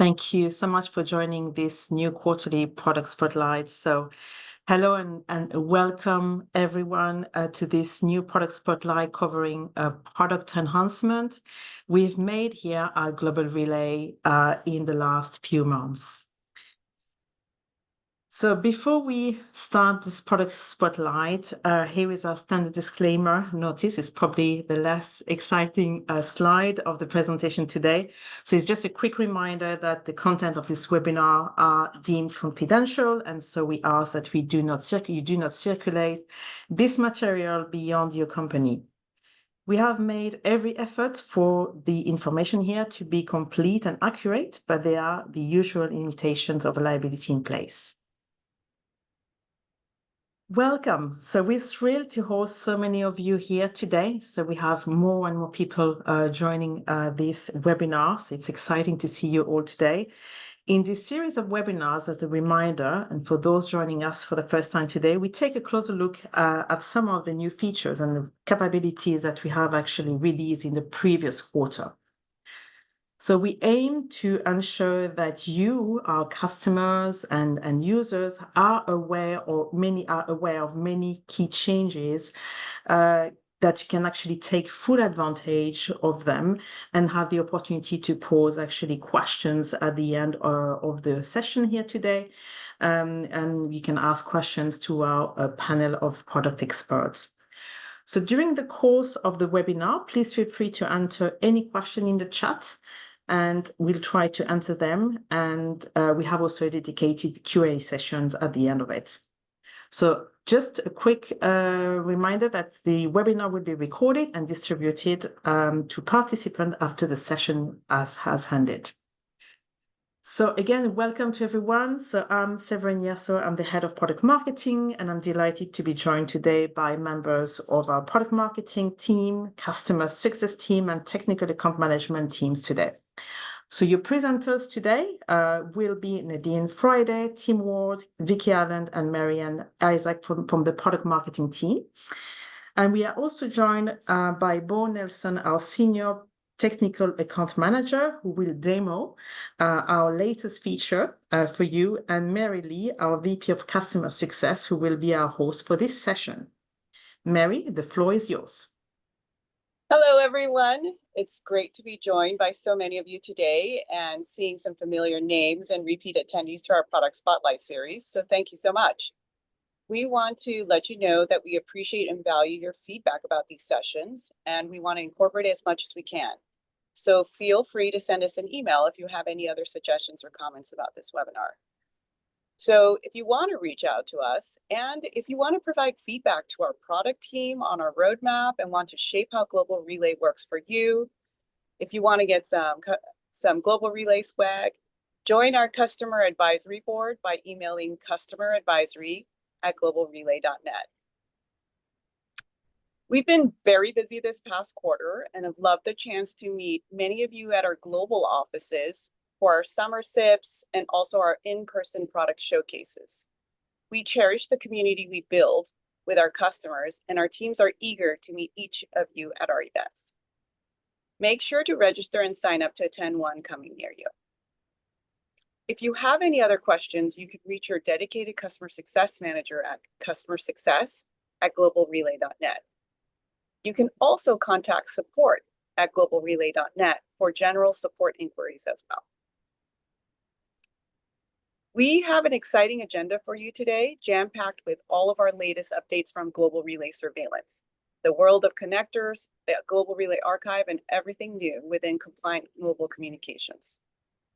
Thank you so much for joining this new quarterly product spotlight. So hello and welcome everyone to this new product spotlight covering product enhancement we've made here at Global Relay in the last few months. So before we start this product spotlight, here is our standard disclaimer notice. It's probably the less exciting slide of the presentation today. So it's just a quick reminder that the content of this webinar are deemed confidential, and so we ask that you do not circulate this material beyond your company. We have made every effort for the information here to be complete and accurate, but there are the usual limitations of liability in place. Welcome. So we're thrilled to host so many of you here today. So we have more and more people joining this webinar. So it's exciting to see you all today. In this series of webinars, as a reminder, and for those joining us for the first time today, we take a closer look at some of the new features and capabilities that we have actually released in the previous quarter. So we aim to ensure that you, our customers and users, are aware, or many are aware of many key changes that you can actually take full advantage of them and have the opportunity to pose actually questions at the end of the session here today. And you can ask questions to our panel of product experts. So during the course of the webinar, please feel free to enter any question in the chat, and we'll try to answer them. And we have also dedicated Q&A sessions at the end of it. So just a quick reminder that the webinar will be recorded and distributed to participants after the session has ended. So again, welcome to everyone. So I'm Séverine Yerso, I'm the head of product marketing, and I'm delighted to be joined today by members of our product marketing team, customer success team, and technical account management teams today. So your presenters today will be Nadine Friday, Tim Ward, Vicky Allen, and Marianne Isaac from the product marketing team. And we are also joined by Bo Nelson, our senior technical account manager, who will demo our latest feature for you, and Mary Lee, our VP of customer success, who will be our host for this session. Mary, the floor is yours. Hello, everyone. It's great to be joined by so many of you today and seeing some familiar names and repeat attendees to our Product Spotlight series. So thank you so much. We want to let you know that we appreciate and value your feedback about these sessions, and we want to incorporate as much as we can. So feel free to send us an email if you have any other suggestions or comments about this webinar. So if you want to reach out to us, and if you want to provide feedback to our product team on our roadmap and want to shape how Global Relay works for you, if you want to get some Global Relay swag, join our customer advisory board by emailing customeradvisory@globalrelay.net. We've been very busy this past quarter and have loved the chance to meet many of you at our global offices for our summer SIPs and also our in-person product showcases. We cherish the community we build with our customers, and our teams are eager to meet each of you at our events. Make sure to register and sign up to attend one coming near you. If you have any other questions, you can reach your dedicated customer success manager at customersuccess@globalrelay.net. You can also contact support@globalrelay.net for general support inquiries as well. We have an exciting agenda for you today, jam-packed with all of our latest updates from Global Relay Surveillance, the world of connectors, the Global Relay Archive, and everything new within compliant global communications.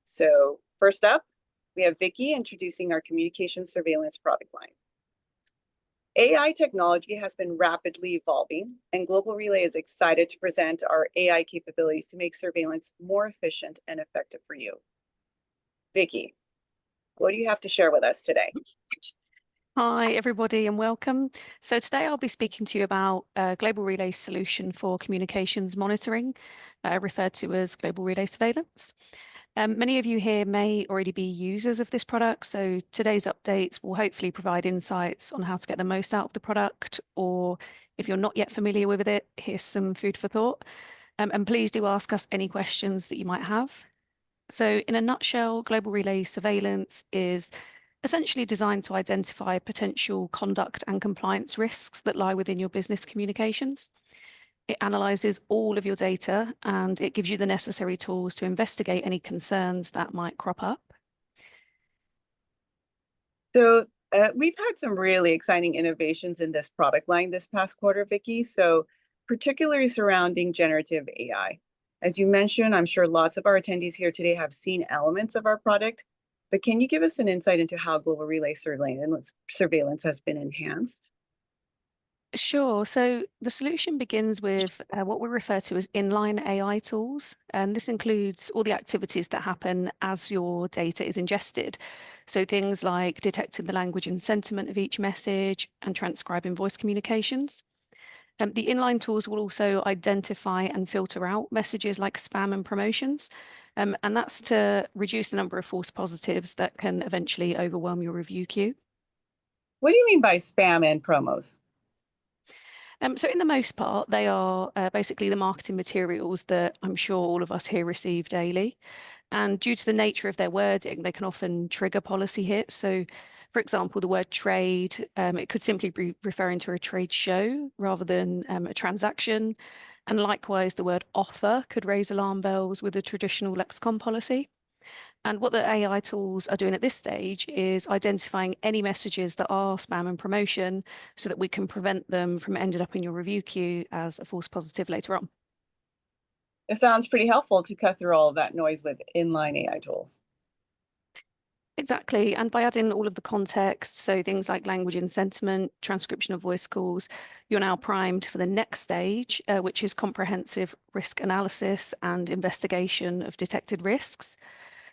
So first up, we have Vicky introducing our communication surveillance product line. AI technology has been rapidly evolving, and Global Relay is excited to present our AI capabilities to make surveillance more efficient and effective for you. Vicky, what do you have to share with us today? Hi, everybody, and welcome. So today I'll be speaking to you about Global Relay's solution for communications monitoring, referred to as Global Relay Surveillance. Many of you here may already be users of this product, so today's updates will hopefully provide insights on how to get the most out of the product, or if you're not yet familiar with it, here's some food for thought. And please do ask us any questions that you might have. So in a nutshell, global relay surveillance is essentially designed to identify potential conduct and compliance risks that lie within your business communications. It analyzes all of your data and it gives you the necessary tools to investigate any concerns that might crop up. So we've had some really exciting innovations in this product line this past quarter, Vicky. So particularly surrounding generative AI. As you mentioned, I'm sure lots of our attendees here today have seen elements of our product, but can you give us an insight into how global relay surveillance has been enhanced? Sure. So the solution begins with what we refer to as inline AI tools. And this includes all the activities that happen as your data is ingested. So things like detecting the language and sentiment of each message and transcribing voice communications. The inline tools will also identify and filter out messages like spam and promotions. And that's to reduce the number of false positives that can eventually overwhelm your review queue. What do you mean by spam and promos? So in the most part, they are basically the marketing materials that I'm sure all of us here receive daily. And due to the nature of their wording, they can often trigger policy hits. So, for example, the word trade, it could simply be referring to a trade show rather than a transaction. And likewise, the word offer could raise alarm bells with a traditional lexicon policy. And what the AI tools are doing at this stage is identifying any messages that are spam and promotion so that we can prevent them from ending up in your review queue as a false positive later on. It sounds pretty helpful to cut through all of that noise with inline AI tools. Exactly. And by adding all of the context, so things like language and sentiment, transcription of voice calls, you're now primed for the next stage, which is comprehensive risk analysis and investigation of detected risks.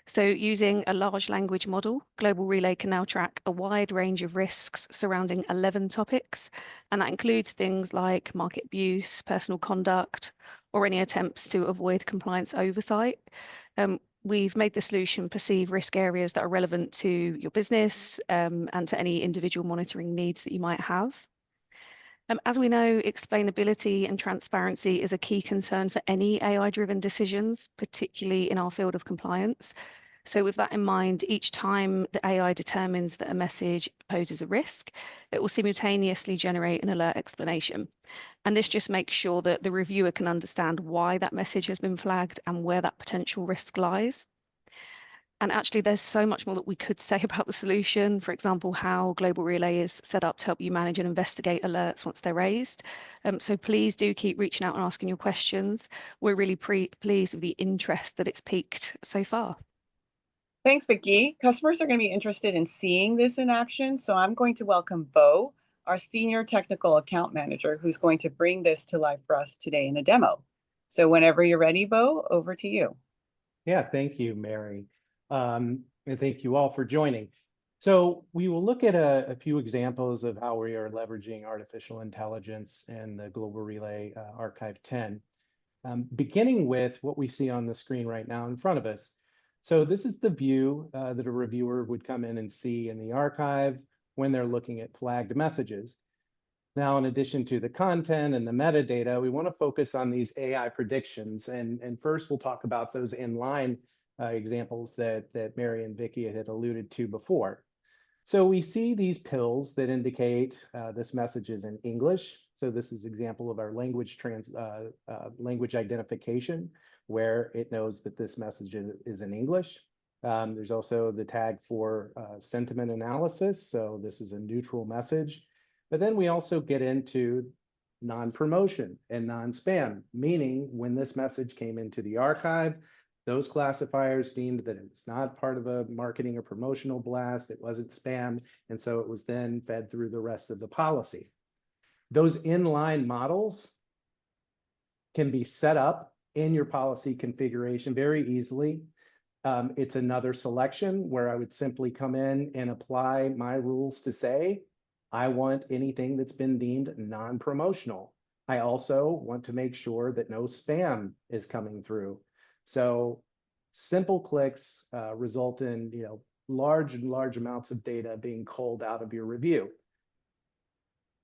So using a large language model, Global Relay can now track a wide range of risks surrounding 11 topics. And that includes things like market abuse, personal conduct, or any attempts to avoid compliance oversight. We've made the solution perceive risk areas that are relevant to your business and to any individual monitoring needs that you might have. As we know, explainability and transparency is a key concern for any AI-driven decisions, particularly in our field of compliance. So with that in mind, each time the AI determines that a message poses a risk, it will simultaneously generate an alert explanation. And this just makes sure that the reviewer can understand why that message has been flagged and where that potential risk lies. And actually, there's so much more that we could say about the solution. For example, how Global Relay is set up to help you manage and investigate alerts once they're raised. So please do keep reaching out and asking your questions. We're really pleased with the interest that it's piqued so far. Thanks, Vicky. Customers are going to be interested in seeing this in action, so I'm going to welcome Bo, our Senior Technical Account Manager, who's going to bring this to life for us today in a demo. So whenever you're ready, Bo, over to you. Yeah, thank you, Mary. And thank you all for joining. So we will look at a few examples of how we are leveraging artificial intelligence in the Global Relay Archive 10, beginning with what we see on the screen right now in front of us. So this is the view that a reviewer would come in and see in the archive when they're looking at flagged messages. Now, in addition to the content and the metadata, we want to focus on these AI predictions. And first, we'll talk about those inline examples that Mary and Vicky had alluded to before. So we see these pills that indicate this message is in English. So this is an example of our language identification, where it knows that this message is in English. There's also the tag for sentiment analysis. So this is a neutral message. But then we also get into non-promotion and non-spam, meaning when this message came into the archive, those classifiers deemed that it was not part of a marketing or promotional blast, it wasn't spam, and so it was then fed through the rest of the policy. Those inline models can be set up in your policy configuration very easily. It's another selection where I would simply come in and apply my rules to say, I want anything that's been deemed non-promotional. I also want to make sure that no spam is coming through. So simple clicks result in large amounts of data being culled out of your review.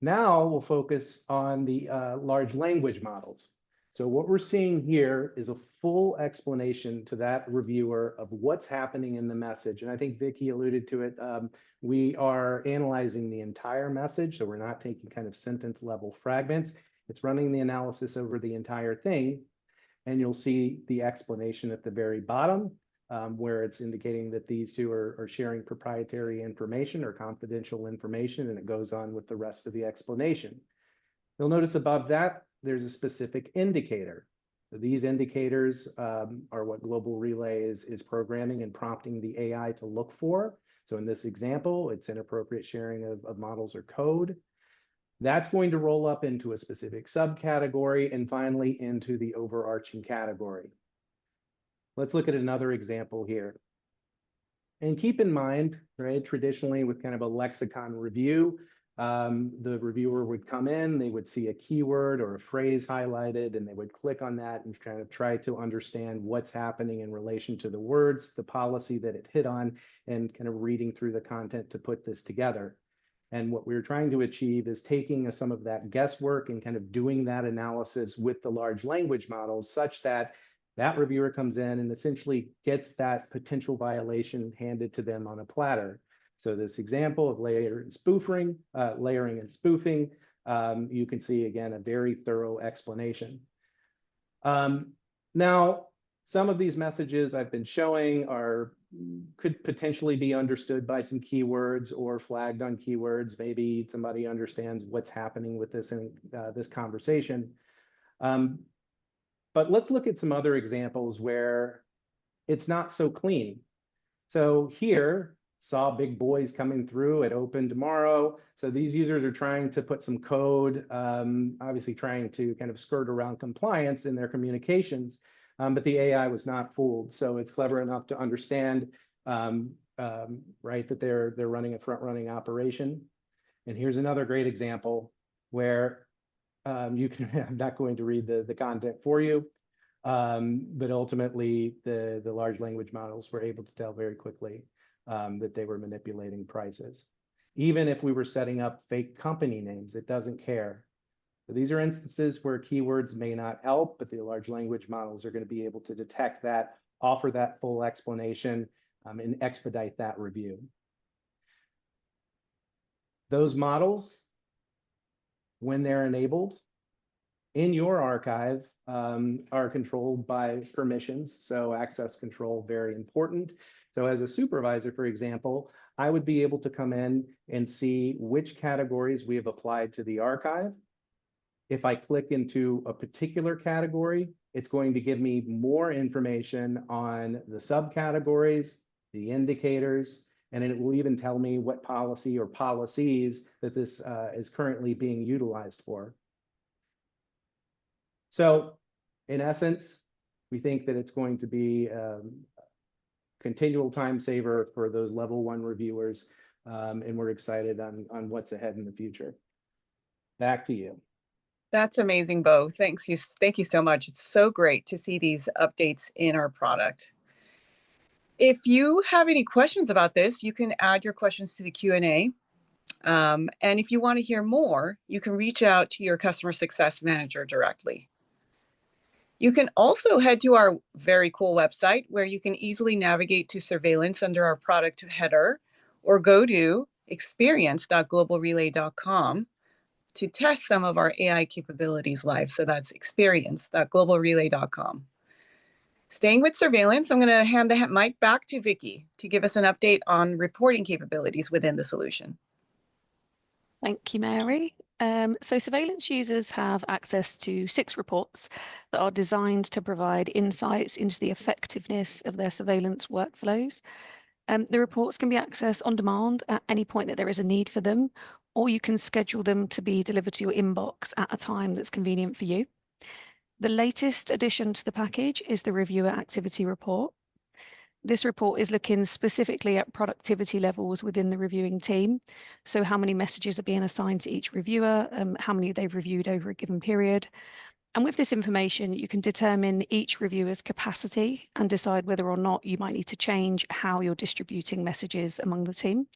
Now we'll focus on the large language models. So what we're seeing here is a full explanation to that reviewer of what's happening in the message. And I think Vicky alluded to it. We are analyzing the entire message, so we're not taking kind of sentence level fragments. It's running the analysis over the entire thing. And you'll see the explanation at the very bottom, where it's indicating that these two are sharing proprietary information or confidential information, and it goes on with the rest of the explanation. You'll notice above that, there's a specific indicator. So these indicators are what Global Relay is programming and prompting the AI to look for. So in this example, it's inappropriate sharing of models or code. That's going to roll up into a specific subcategory and finally into the overarching category. Let's look at another example here. And keep in mind, right, traditionally with kind of a lexicon review, the reviewer would come in, they would see a keyword or a phrase highlighted, and they would click on that and kind of try to understand what's happening in relation to the words, the policy that it hit on, and kind of reading through the content to put this together. And what we're trying to achieve is taking some of that guesswork and kind of doing that analysis with the large language models such that that reviewer comes in and essentially gets that potential violation handed to them on a platter. So this example of layering and spoofing, you can see again a very thorough explanation. Now, some of these messages I've been showing could potentially be understood by some keywords or flagged on keywords. Maybe somebody understands what's happening with this in this conversation. But let's look at some other examples where it's not so clean. So here, saw big boys coming through at open tomorrow. So these users are trying to put some code, obviously trying to kind of skirt around compliance in their communications, but the AI was not fooled. So it's clever enough to understand, right, that they're running a front-running operation. And here's another great example where you can, I'm not going to read the content for you, but ultimately the large language models were able to tell very quickly that they were manipulating prices. Even if we were setting up fake company names, it doesn't care. So these are instances where keywords may not help, but the large language models are going to be able to detect that, offer that full explanation, and expedite that review. Those models, when they're enabled in your archive, are controlled by permissions. So access control, very important. So as a supervisor, for example, I would be able to come in and see which categories we have applied to the archive. If I click into a particular category, it's going to give me more information on the subcategories, the indicators, and it will even tell me what policy or policies that this is currently being utilized for. So in essence, we think that it's going to be continual time saver for those level 1 reviewers, and we're excited on what's ahead in the future. Back to you. That's amazing, Bo. Thank you so much. It's so great to see these updates in our product. If you have any questions about this, you can add your questions to the Q&A. And if you want to hear more, you can reach out to your customer success manager directly. You can also head to our very cool website where you can easily navigate to surveillance under our product header, or go to experience.globalrelay.com to test some of our AI capabilities live. So that's experience.globalrelay.com. Staying with surveillance, I'm going to hand the mic back to Vicky to give us an update on reporting capabilities within the solution. Thank you, Mary. So surveillance users have access to 6 reports that are designed to provide insights into the effectiveness of their surveillance workflows. The reports can be accessed on demand at any point that there is a need for them, or you can schedule them to be delivered to your inbox at a time that's convenient for you. The latest addition to the package is the Reviewer Activity Report. This report is looking specifically at productivity levels within the reviewing team. So how many messages are being assigned to each reviewer, how many they've reviewed over a given period. And with this information, you can determine each reviewer's capacity and decide whether or not you might need to change how you're distributing messages among the team.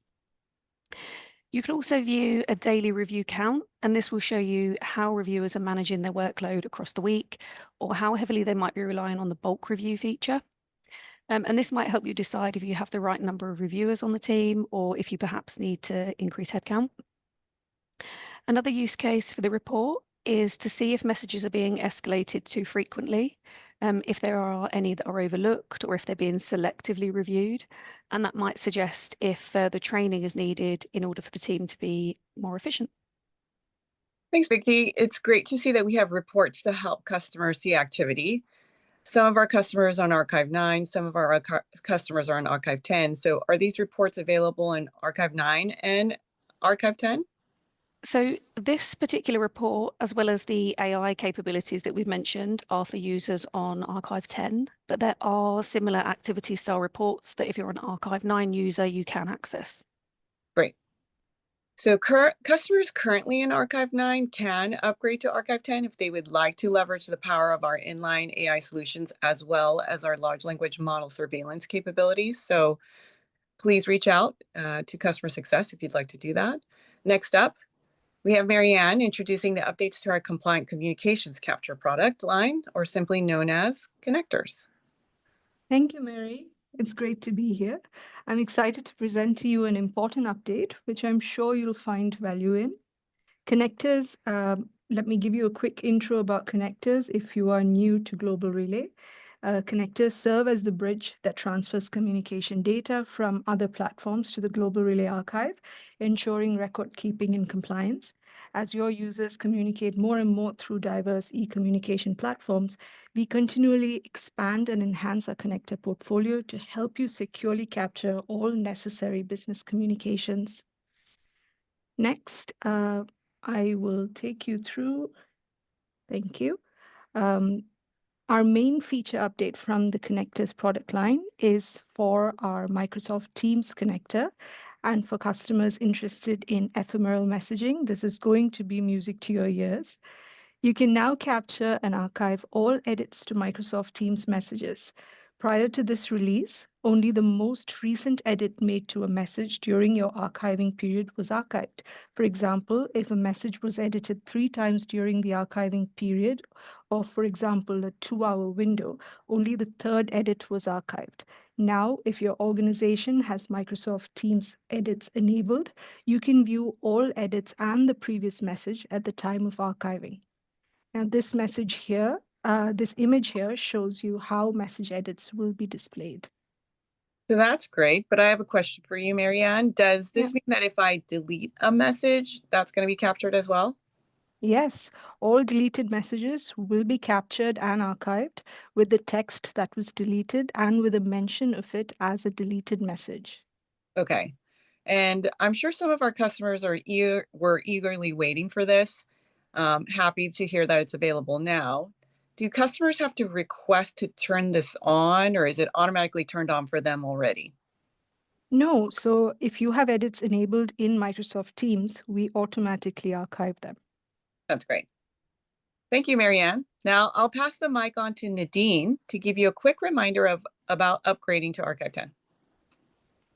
You can also view a daily review count, and this will show you how reviewers are managing their workload across the week or how heavily they might be relying on the bulk review feature. And this might help you decide if you have the right number of reviewers on the team or if you perhaps need to increase headcount. Another use case for the report is to see if messages are being escalated too frequently, if there are any that are overlooked or if they're being selectively reviewed. And that might suggest if further training is needed in order for the team to be more efficient. Thanks, Vicky. It's great to see that we have reports to help customers see activity. Some of our customers are on Archive 9, some of our customers are on Archive 10. So are these reports available in Archive 9 and Archive 10? So this particular report, as well as the AI capabilities that we've mentioned, are for users on Archive 10, but there are similar activity style reports that if you're an Archive 9 user, you can access. Great. So customers currently in Archive 9 can upgrade to Archive 10 if they would like to leverage the power of our inline AI solutions as well as our large language model surveillance capabilities. So please reach out to customer success if you'd like to do that. Next up, we have Marianne introducing the updates to our compliant communications capture product line, or simply known as connectors. Thank you, Mary. It's great to be here. I'm excited to present to you an important update, which I'm sure you'll find value in. Connectors, let me give you a quick intro about connectors if you are new to Global Relay. Connectors serve as the bridge that transfers communication data from other platforms to the Global Relay archive, ensuring record keeping and compliance. As your users communicate more and more through diverse e-communication platforms, we continually expand and enhance our connector portfolio to help you securely capture all necessary business communications. Next, I will take you through, thank you. Our main feature update from the connectors product line is for our Microsoft Teams connector. And for customers interested in ephemeral messaging, this is going to be music to your ears. You can now capture and archive all edits to Microsoft Teams messages. Prior to this release, only the most recent edit made to a message during your archiving period was archived. For example, if a message was edited 3 times during the archiving period, or for example, a 2-hour window, only the 3rd edit was archived. Now, if your organization has Microsoft Teams edits enabled, you can view all edits and the previous message at the time of archiving. Now, this image here shows you how message edits will be displayed. So that's great, but I have a question for you, Marianne. Does this mean that if I delete a message, that's going to be captured as well? Yes, all deleted messages will be captured and archived with the text that was deleted and with a mention of it as a deleted message. Okay. And I'm sure some of our customers were eagerly waiting for this. Happy to hear that it's available now. Do customers have to request to turn this on, or is it automatically turned on for them already? No, so if you have edits enabled in Microsoft Teams, we automatically archive them. That's great. Thank you, Marianne. Now I'll pass the mic on to Nadine to give you a quick reminder about upgrading to Archive 10.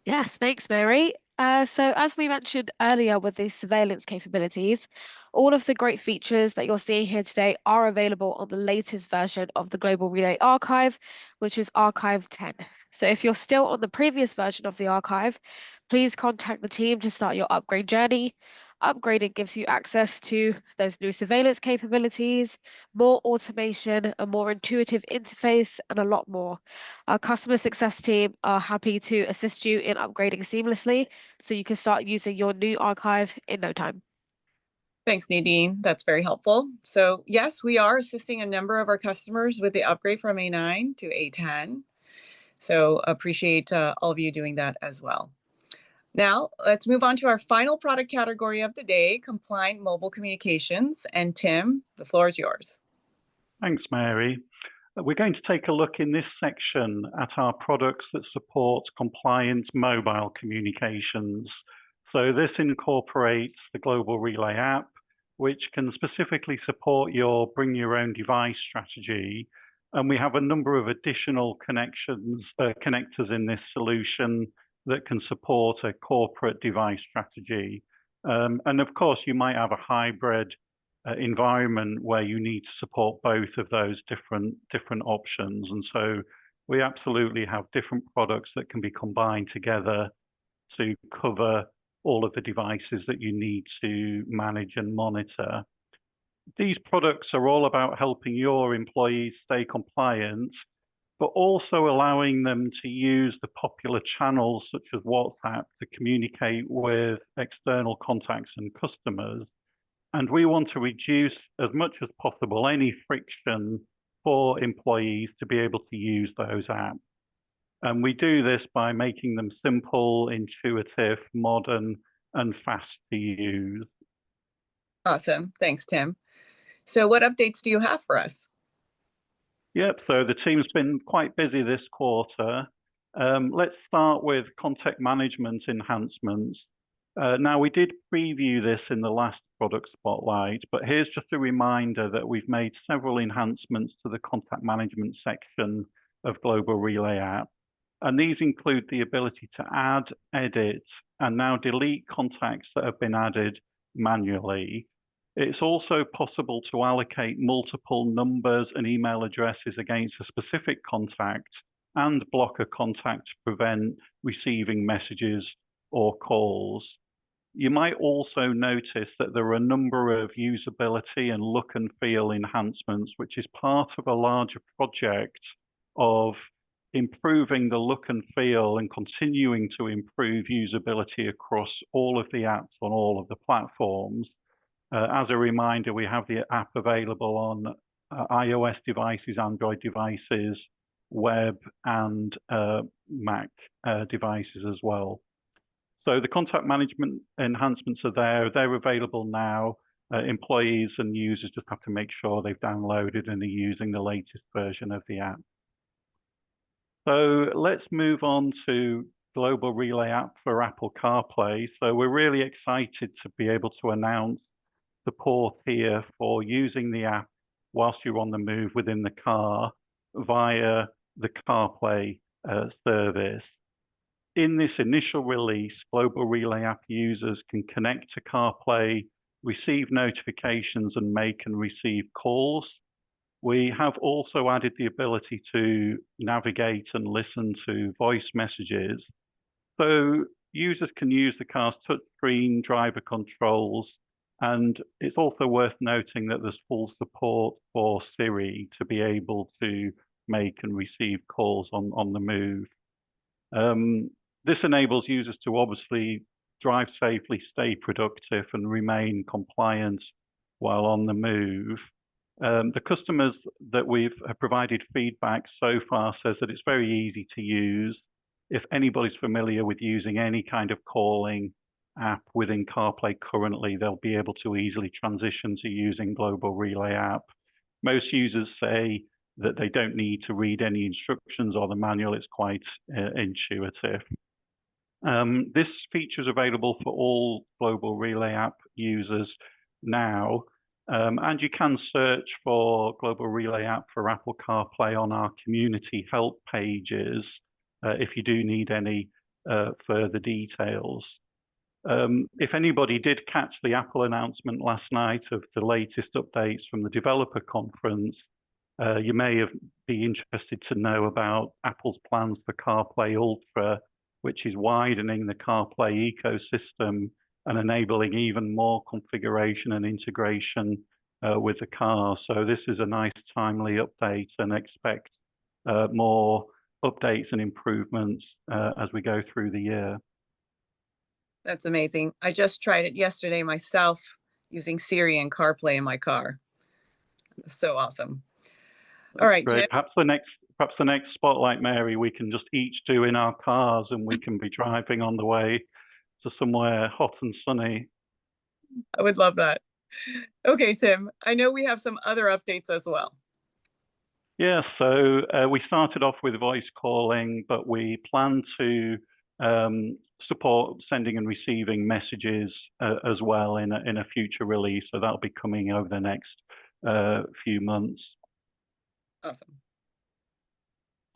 Yes, thanks, Mary. So as we mentioned earlier with the surveillance capabilities, all of the great features that you're seeing here today are available on the latest version of the Global Relay Archive, which is Archive 10. So if you're still on the previous version of the archive, please contact the team to start your upgrade journey. Upgrading gives you access to those new surveillance capabilities, more automation, a more intuitive interface, and a lot more. Our customer success team are happy to assist you in upgrading seamlessly so you can start using your new archive in no time. Thanks, Nadine. That's very helpful. So yes, we are assisting a number of our customers with the upgrade from A9 to A10. So appreciate all of you doing that as well. Now, let's move on to our final product category of the day, compliant mobile communications. And Tim, the floor is yours. Thanks, Mary. We're going to take a look in this section at our products that support compliant mobile communications. So this incorporates the Global Relay app, which can specifically support your bring your own device strategy. And we have a number of additional connectors in this solution that can support a corporate device strategy. And of course, you might have a hybrid environment where you need to support both of those different options. And so we absolutely have different products that can be combined together to cover all of the devices that you need to manage and monitor. These products are all about helping your employees stay compliant, but also allowing them to use the popular channels such as WhatsApp to communicate with external contacts and customers. And we want to reduce as much as possible any friction for employees to be able to use those apps. And we do this by making them simple, intuitive, modern, and fast to use. Awesome. Thanks, Tim. So what updates do you have for us? Yep, so the team's been quite busy this quarter. Let's start with contact management enhancements. Now, we did preview this in the last product spotlight, but here's just a reminder that we've made several enhancements to the contact management section of Global Relay app. And these include the ability to add, edit, and now delete contacts that have been added manually. It's also possible to allocate multiple numbers and email addresses against a specific contact and block a contact to prevent receiving messages or calls. You might also notice that there are a number of usability and look and feel enhancements, which is part of a larger project of improving the look and feel and continuing to improve usability across all of the apps on all of the platforms. As a reminder, we have the app available on iOS devices, Android devices, web, and Mac devices as well. So the contact management enhancements are there. They're available now. Employees and users just have to make sure they've downloaded and are using the latest version of the app. So let's move on to Global Relay app for Apple CarPlay. So we're really excited to be able to announce support here for using the app whilst you're on the move within the car via the CarPlay service. In this initial release, Global Relay app users can connect to CarPlay, receive notifications, and make and receive calls. We have also added the ability to navigate and listen to voice messages. So users can use the car's touchscreen, driver controls, and it's also worth noting that there's full support for Siri to be able to make and receive calls on the move. This enables users to obviously drive safely, stay productive, and remain compliant while on the move. The customers that we've provided feedback so far says that it's very easy to use. If anybody's familiar with using any kind of calling app within CarPlay currently, they'll be able to easily transition to using Global Relay app. Most users say that they don't need to read any instructions or the manual. It's quite intuitive. This feature is available for all Global Relay app users now. And you can search for Global Relay app for Apple CarPlay on our community help pages if you do need any further details. If anybody did catch the Apple announcement last night of the latest updates from the developer conference, you may be interested to know about Apple's plans for CarPlay Ultra, which is widening the CarPlay ecosystem and enabling even more configuration and integration with the car. So this is a nice timely update, and expect more updates and improvements as we go through the year. That's amazing. I just tried it yesterday myself using Siri and CarPlay in my car. So awesome. All right, Great. Tim. Perhaps the next spotlight, Mary, we can just each do in our cars, and we can be driving on the way to somewhere hot and sunny. I would love that. Okay, Tim, I know we have some other updates as well. Yeah, so we started off with voice calling, but we plan to support sending and receiving messages as well in a future release. So that'll be coming over the next few months. Awesome.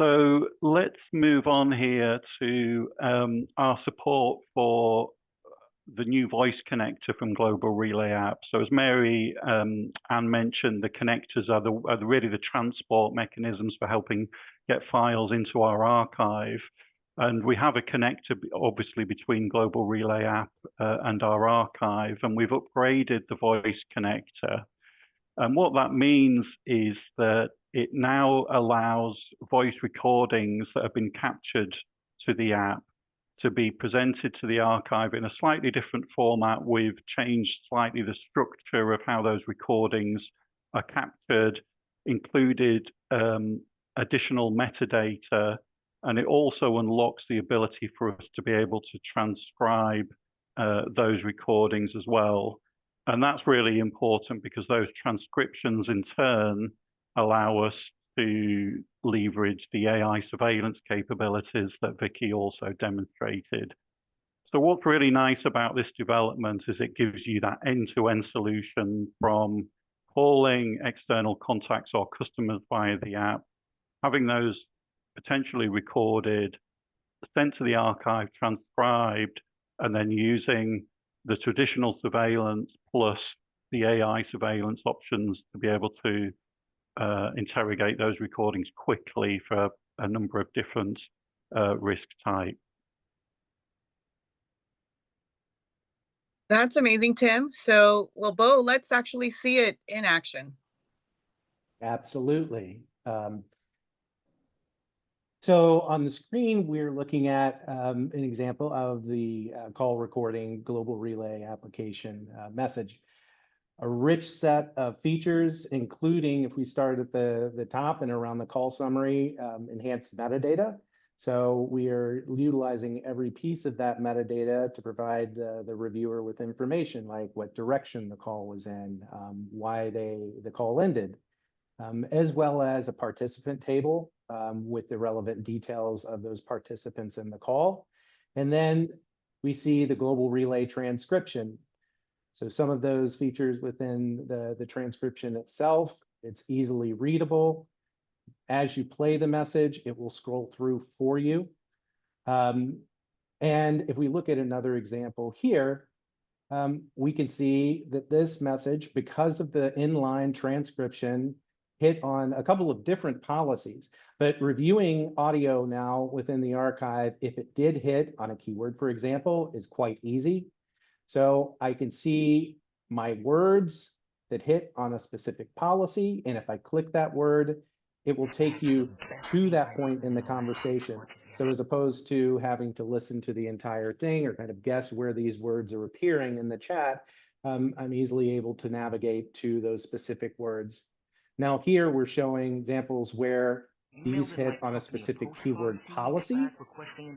So let's move on here to our support for the new voice connector from Global Relay app. So as Mary Ann mentioned, the connectors are really the transport mechanisms for helping get files into our archive. And we have a connector, obviously, between Global Relay app and our archive, and we've upgraded the voice connector. And what that means is that it now allows voice recordings that have been captured to the app to be presented to the archive in a slightly different format. We've changed slightly the structure of how those recordings are captured, included additional metadata, and it also unlocks the ability for us to be able to transcribe those recordings as well. And that's really important because those transcriptions in turn allow us to leverage the AI surveillance capabilities that Vicky also demonstrated. So what's really nice about this development is it gives you that end-to-end solution from calling external contacts or customers via the app, having those potentially recorded, sent to the archive, transcribed, and then using the traditional surveillance plus the AI surveillance options to be able to interrogate those recordings quickly for a number of different risk types. That's amazing, Tim. So, well, Bo, let's actually see it in action. Absolutely. So on the screen, we're looking at an example of the call recording global relay application message. A rich set of features, including, if we start at the top and around the call summary, enhanced metadata. So we are utilizing every piece of that metadata to provide the reviewer with information like what direction the call was in, why the call ended, as well as a participant table with the relevant details of those participants in the call. And then we see the global relay transcription. So some of those features within the transcription itself, it's easily readable. As you play the message, it will scroll through for you. And if we look at another example here, we can see that this message, because of the inline transcription, hit on a couple of different policies. But reviewing audio now within the archive, if it did hit on a keyword, for example, is quite easy. So I can see my words that hit on a specific policy. And if I click that word, it will take you to that point in the conversation. So as opposed to having to listen to the entire thing or kind of guess where these words are appearing in the chat, I'm easily able to navigate to those specific words. Now here we're showing examples where these hit on a specific keyword policy,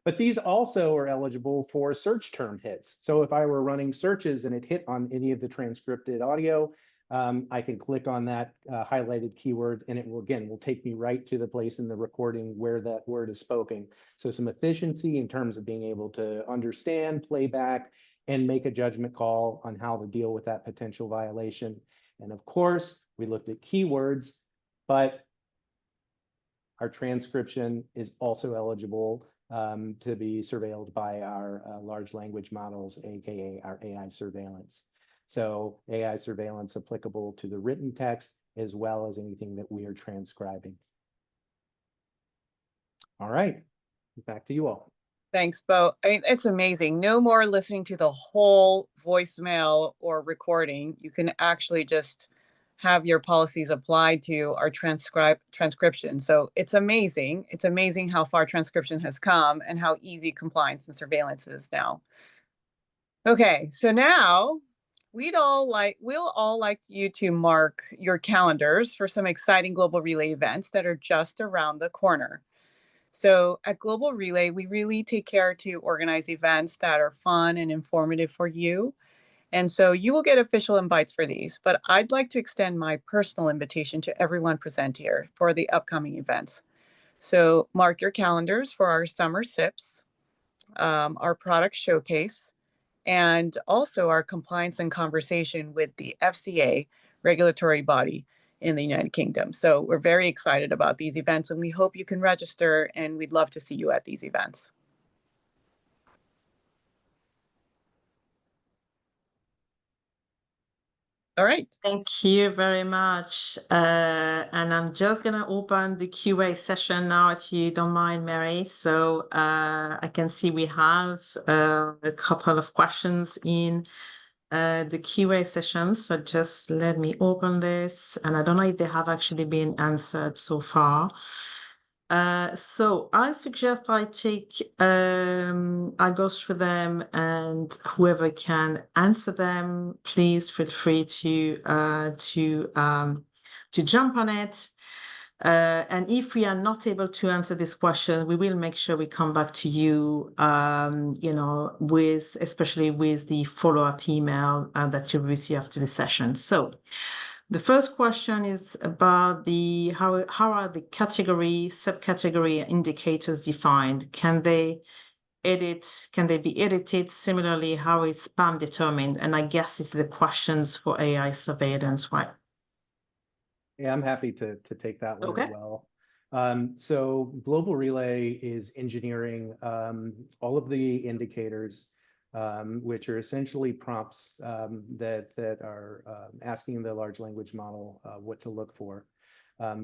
but these also are eligible for search term hits. So if I were running searches and it hit on any of the transcripted audio, I can click on that highlighted keyword and it will, again, will take me right to the place in the recording where that word is spoken. So some efficiency in terms of being able to understand, play back, and make a judgment call on how to deal with that potential violation. And of course, we looked at keywords, but our transcription is also eligible to be surveilled by our large language models, aka our AI surveillance. So AI surveillance applicable to the written text as well as anything that we are transcribing. All right, back to you all. Thanks, Bo. I mean, it's amazing. No more listening to the whole voicemail or recording. You can actually just have your policies applied to our transcription. So it's amazing. It's amazing how far transcription has come and how easy compliance and surveillance is now. Okay, so now we'll all like you to mark your calendars for some exciting Global Relay events that are just around the corner. So at Global Relay, we really take care to organize events that are fun and informative for you. And so you will get official invites for these, but I'd like to extend my personal invitation to everyone present here for the upcoming events. So mark your calendars for our summer SIPs, our product showcase, and also our compliance and conversation with the FCA regulatory body in the United Kingdom. So we're very excited about these events and we hope you can register and we'd love to see you at these events. All right. Thank you very much. And I'm just going to open the QA session now, if you don't mind, Mary. So I can see we have a couple of questions in the QA session. So just let me open this. And I don't know if they have actually been answered so far. So I suggest I go through them, and whoever can answer them, please feel free to jump on it. And if we are not able to answer this question, we will make sure we come back to you, especially with the follow-up email that you'll receive after the session. So the first question is about how are the subcategory indicators defined? Can they be edited? Similarly, how is spam determined? And I guess this is the questions for AI surveillance, right? Yeah, I'm happy to take that one Okay. as well. So Global Relay is engineering all of the indicators, which are essentially prompts that are asking the large language model what to look for.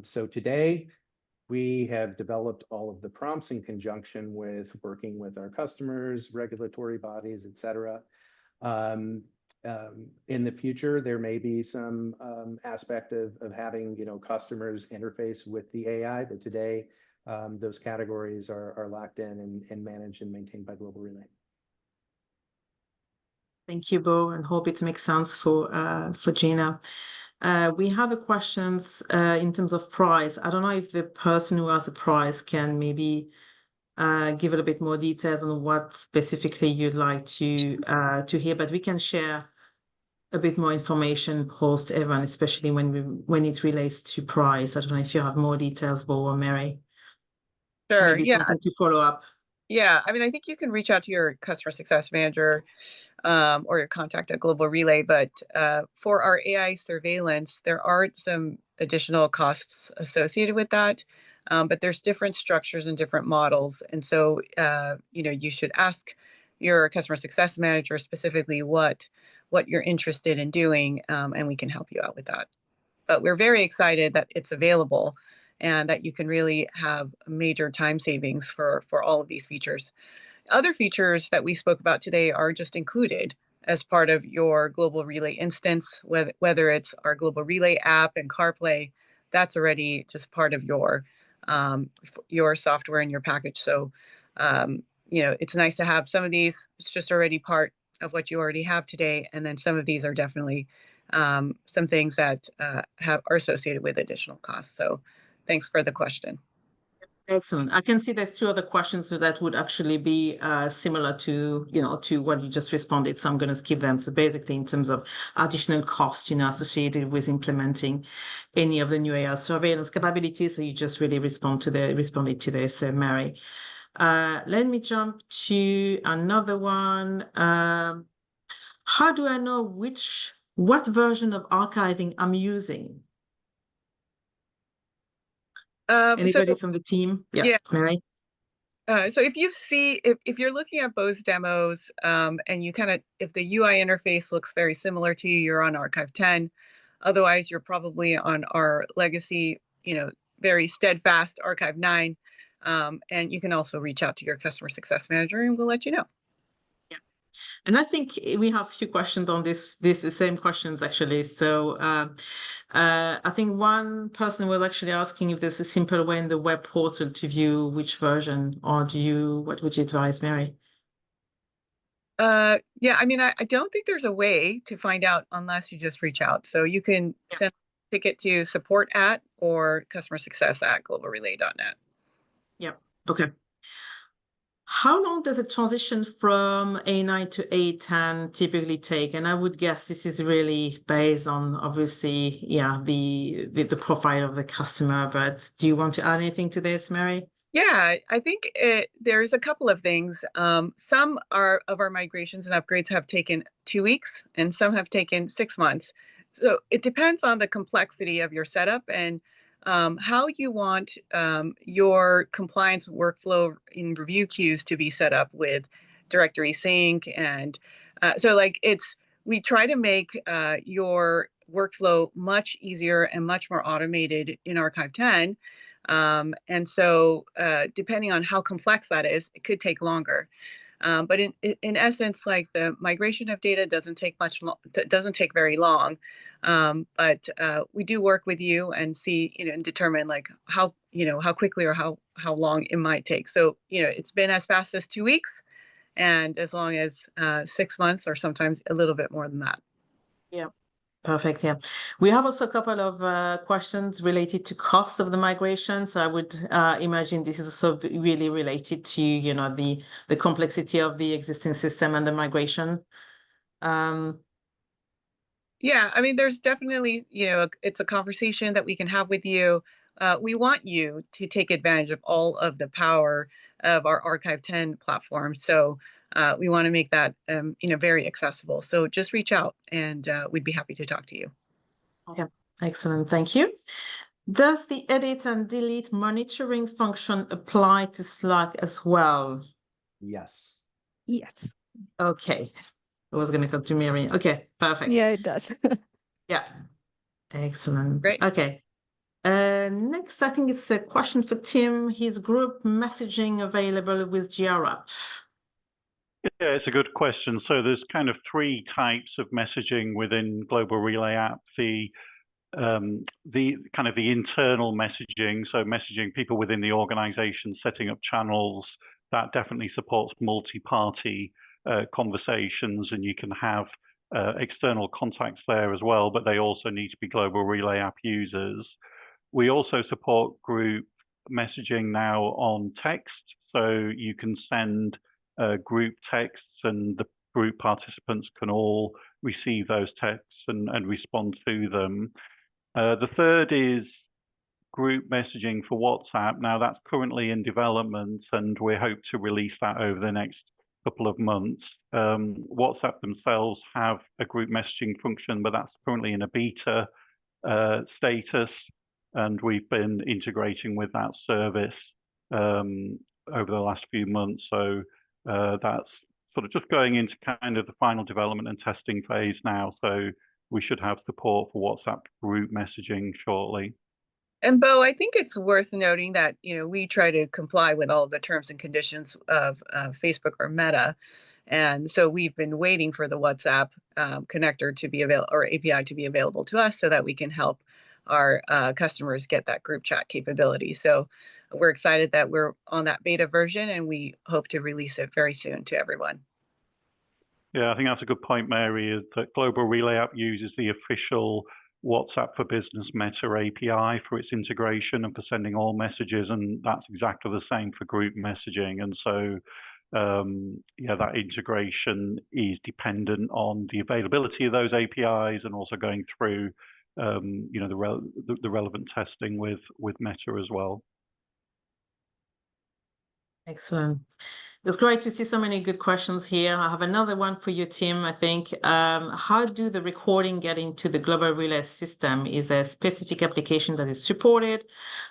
So today, we have developed all of the prompts in conjunction with working with our customers, regulatory bodies, et cetera. In the future, there may be some aspect of having customers interface with the AI, but today those categories are locked in and managed and maintained by Global Relay. Thank you, Bo, and hope it makes sense for Gina. We have a questions in terms of price. I don't know if the person who asked the price can maybe give a little bit more details on what specifically you'd like to hear, but we can share a bit more information post Evan, especially when it relates to price. I don't know if you have more details, Bo or Mary. Sure. Maybe Yeah. something to follow up. Yeah. I mean, I think you can reach out to your customer success manager or your contact at Global Relay. But for our AI surveillance, there are some additional costs associated with that. But there's different structures and different models. And so, you should ask your customer success manager specifically what you're interested in doing, and we can help you out with that. But we're very excited that it's available and that you can really have major time savings for all of these features. Other features that we spoke about today are just included as part of your Global Relay instance, whether it's our Global Relay app and CarPlay, that's already just part of your software and your package. So, it's nice to have some of these. It's just already part of what you already have today. And then some of these are definitely some things that are associated with additional costs. So thanks for the question. Excellent. I can see there's two other questions that would actually be similar to what you just responded. So I'm going to skip them. So basically, in terms of additional costs, associated with implementing any of the new AI surveillance capabilities. So you just really responded to this, Mary. Let me jump to another one. How do I know what version of archiving I'm using? Anybody from the team? Yeah. Mary? So if you're looking at Bo's demos, and if the UI interface looks very similar to you, you're on Archive 10. Otherwise, you're probably on our legacy, very steadfast Archive 9. And you can also reach out to your customer success manager and we'll let you know. Yeah. And I think we have a few questions on the same questions actually. So I think one person was actually asking if there's a simple way in the web portal to view which version, or what would you advise, Mary? Yeah, I mean, I don't think there's a way to find out unless you just reach out. So you can send a ticket to support or customer success at globalrelay.net. Yeah. Okay. How long does a transition from A9 to A10 typically take? And I would guess this is really based on, obviously, the profile of the customer. But do you want to add anything to this, Mary? Yeah, I think there's a couple of things. Some of our migrations and upgrades have taken 2 weeks, and some have taken 6 months. So it depends on the complexity of your setup and how you want your compliance workflow in review queues to be set up with directory sync. And we try to make your workflow much easier and much more automated in Archive 10. And so depending on how complex that is, it could take longer. But in essence, like the migration of data doesn't take very long. But we do work with you and see, and determine like how quickly or how long it might take. So, it's been as fast as 2 weeks and as long as 6 months or sometimes a little bit more than that. Yeah. Perfect. Yeah. We have also a couple of questions related to cost of the migration. So I would imagine this is also really related to, the complexity of the existing system and the migration. Yeah, I mean, there's definitely, it's a conversation that we can have with you. We want you to take advantage of all of the power of our Archive 10 platform. So we want to make that, very accessible. So just reach out and we'd be happy to talk to you. Okay, excellent. Thank you. Does the edit and delete monitoring function apply to Slack as well? Yes. Yes. Okay. I was going to come to Mary. Okay, perfect. Yeah, it does. Yeah. Excellent. Great. Okay. Next, I think it's a question for Tim. Is group messaging available with GRUp? Yeah, it's a good question. So there's kind of 3 types of messaging within Global Relay app. The kind of the internal messaging, so messaging people within the organization, setting up channels, that definitely supports multi-party conversations, and you can have external contacts there as well, but they also need to be Global Relay app users. We also support group messaging now on text, so you can send group texts and the group participants can all receive those texts and respond to them. The third is group messaging for WhatsApp. Now that's currently in development and we hope to release that over the next couple of months. WhatsApp themselves have a group messaging function, but that's currently in a beta status, and we've been integrating with that service over the last few months. So that's sort of just going into kind of the final development and testing phase now. So we should have support for WhatsApp group messaging shortly. And Bo, I think it's worth noting that, we try to comply with all the terms and conditions of Facebook or Meta. And so we've been waiting for the WhatsApp connector to be available, or API to be available to us so that we can help our customers get that group chat capability. So we're excited that we're on that beta version and we hope to release it very soon to everyone. Yeah, I think that's a good point, Mary, is that Global Relay app uses the official WhatsApp for Business Meta API for its integration and for sending all messages, and that's exactly the same for group messaging. And so, yeah, that integration is dependent on the availability of those APIs and also going through, the relevant testing with Meta as well. Excellent. It's great to see so many good questions here. I have another one for you, Tim, I think. How do the recording get into the Global Relay system? Is there a specific application that is supported?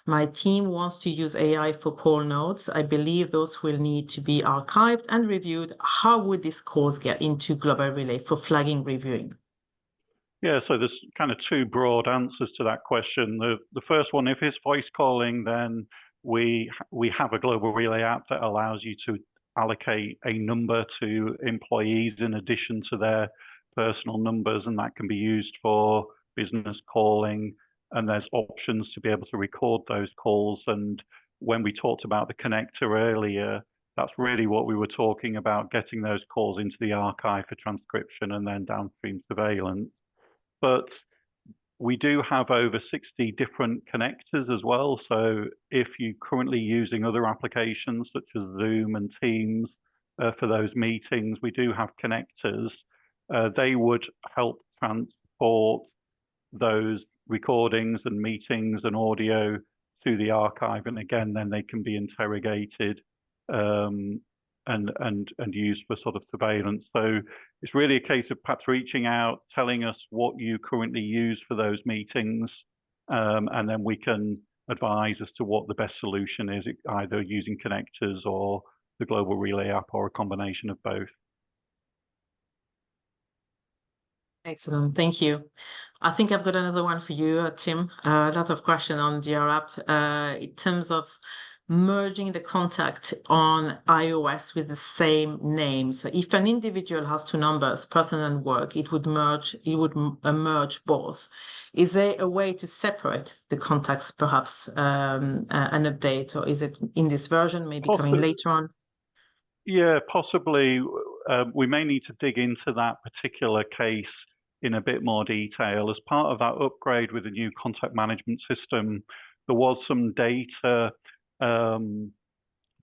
My team wants to use AI for call notes. I believe those will need to be archived and reviewed. How would these calls get into Global Relay for flagging, reviewing? Yeah, so there's kind of 2 broad answers to that question. The first one, if it's voice calling, then we have a Global Relay app that allows you to allocate a number to employees in addition to their personal numbers, and that can be used for business calling. And there's options to be able to record those calls. And when we talked about the connector earlier, that's really what we were talking about, getting those calls into the archive for transcription and then downstream surveillance. But we do have over 60 different connectors as well. So if you're currently using other applications such as Zoom and Teams for those meetings, we do have connectors. They would help transport those recordings and meetings and audio to the archive. And again, then they can be interrogated and used for sort of surveillance. So it's really a case of perhaps reaching out, telling us what you currently use for those meetings, and then we can advise as to what the best solution is, either using connectors or the Global Relay app or a combination of both. Excellent, thank you. I think I've got another one for you, Tim. A lot of questions on DR app in terms of merging the contact on iOS with the same name. So if an individual has two numbers, personal and work, it would merge. It would merge both. Is there a way to separate the contacts, perhaps an update, or is it in this version, maybe coming later on? Yeah, possibly. We may need to dig into that particular case in a bit more detail. As part of that upgrade with the new contact management system, there was some data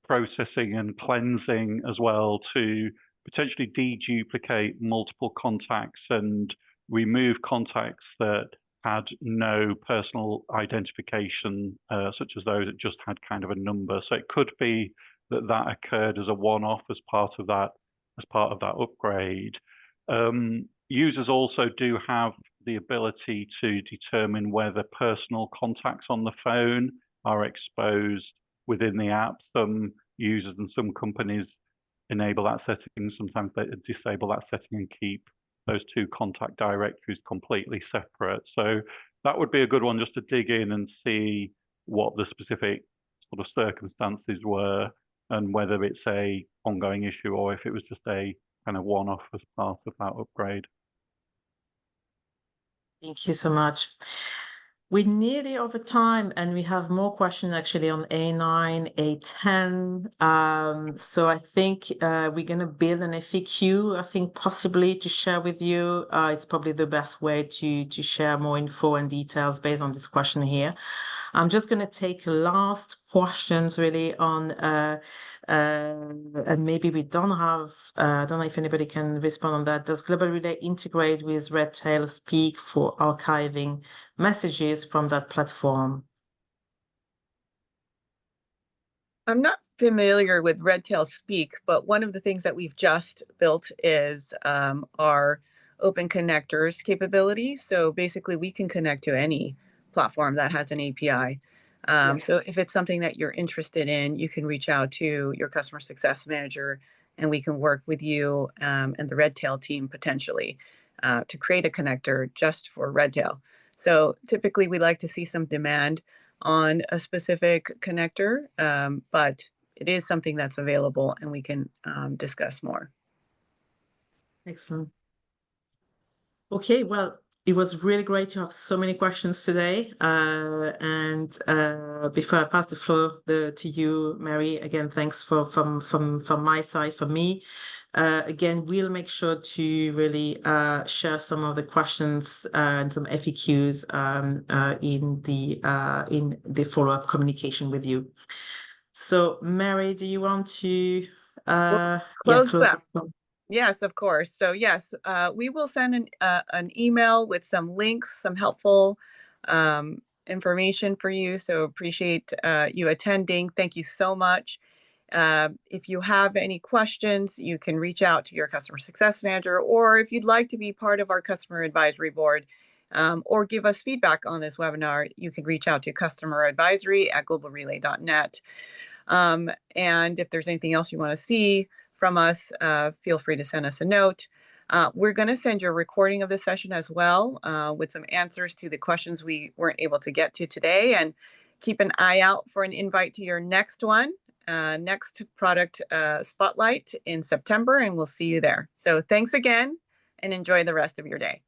processing and cleansing as well to potentially deduplicate multiple contacts and remove contacts that had no personal identification, such as those that just had kind of a number. So it could be that that occurred as a one-off as part of that upgrade. Users also do have the ability to determine whether personal contacts on the phone are exposed within the app. Some users and some companies enable that setting. Sometimes they disable that setting and keep those two contact directories completely separate. So that would be a good one just to dig in and see what the specific sort of circumstances were and whether it's a ongoing issue or if it was just a kind of one-off as part of that upgrade. Thank you so much. We're nearly over time and we have more questions actually on A9, A10. So I think we're going to build an FAQ, I think possibly to share with you. It's probably the best way to share more info and details based on this question here. I'm just going to take last questions really on, and maybe we don't have, I don't know if anybody can respond on that. Does Global Relay integrate with Redtail Speak for archiving messages from that platform? I'm not familiar with Redtail Speak, but one of the things that we've just built is our open connectors capability. So basically we can connect to any platform that has an API. So if it's something that you're interested in, you can reach out to your customer success manager and we can work with you and the Redtail team potentially to create a connector just for Redtail. So typically we like to see some demand on a specific connector, but it is something that's available and we can discuss more. Excellent. Okay, well, it was really great to have so many questions today. And before I pass the floor to you, Mary, again, thanks from my side, for me. Again, we'll make sure to really share some of the questions and some FAQs in the follow-up communication with you. So, Mary, do you want to close close up? it? Yes, of course. So yes, we will send an email with some links, some helpful information for you. So appreciate you attending. Thank you so much. If you have any questions, you can reach out to your customer success manager, or if you'd like to be part of our customer advisory board or give us feedback on this webinar, you can reach out to customeradvisory@globalrelay.net. And if there's anything else you want to see from us, feel free to send us a note. We're going to send you a recording of this session as well with some answers to the questions we weren't able to get to today. And keep an eye out for an invite to your next one, next product spotlight in September, and we'll see you there. So thanks again and enjoy the rest of your day.